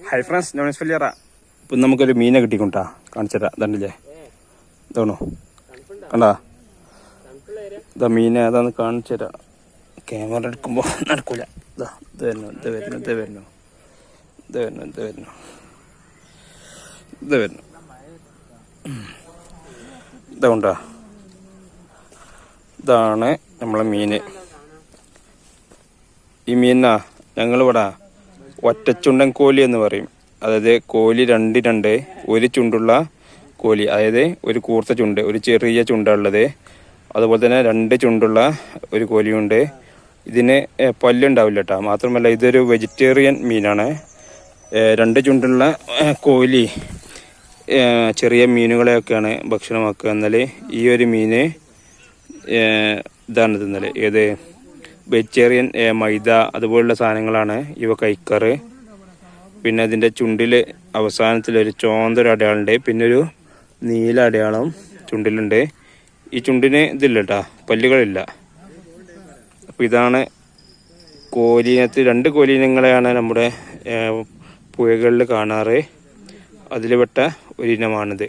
Hi friends, ഞാൻ ഫലിയറ. ഇപ്പം നമുക്കൊരു മീനെ കിട്ടിക്കൊണ്ടാ കാണിച്ചുതരാം. ഇതണ്ടില്ലേ, ഇതാണോ കണ്ടാ? ഇതാ മീനെ അതാന്ന് കാണിച്ചു തരാം. ക്യാമറ എടുക്കുമ്പോൾ നടക്കൂല. ഇതാ ഇത് വരുന്നു, ഇത് വരുന്നു, ഇത് വരുന്നു, ഇത് വരുന്നു, ഇത് വരുന്നു, ഇത് വരുന്നു. ഇതാണ്ടാ, ഇതാണ് നമ്മളെ മീന്. ഈ മീനാ ഞങ്ങളിവിടെ ഒറ്റച്ചുണ്ടൻ കോലി എന്ന് പറയും. അതായത് കോലി രണ്ട് ഒരു ചുണ്ടുള്ള കോലി, അതായത് ഒരു കൂർത്ത ചുണ്ട്, ഒരു ചെറിയ ചുണ്ടുള്ളത്. അതുപോലെ തന്നെ 2 ചുണ്ടുള്ള ഒരു കോലിയുണ്ട്. ഇതിന് പല്ലുണ്ടാവില്ല കേട്ടോ. മാത്രമല്ല ഇതൊരു വെജിറ്റേറിയൻ മീനാണ്. 2 ചുണ്ടുള്ള കോലി ചെറിയ മീനുകളെയൊക്കെയാണ് ഭക്ഷണമാക്കുക. എന്നാൽ ഈ ഒരു മീന് ഇതാണ് തിന്നൽ. ഏത് വെജിറ്റേറിയൻ മൈദ അതുപോലുള്ള സാധനങ്ങളാണ് ഇവ കഴിക്കാറ്. പിന്നെ അതിൻ്റെ ചുണ്ടിൽ അവസാനത്തിലൊരു ചോന്തൊരു അടയാളുണ്ട്, പിന്നെ ഒരു നീല അടയാളം ചുണ്ടിലുണ്ട്. ഈ ചുണ്ടിന് ഇതില്ല കേട്ടോ, പല്ലുകളില്ല. അപ്പോൾ ഇതാണ് കോലിനകത്ത് 2 കോലിനങ്ങളെയാണ് നമ്മുടെ പുഴകളിൽ കാണാറ്. അതിൽ പെട്ട ഒരിനമാണിത്.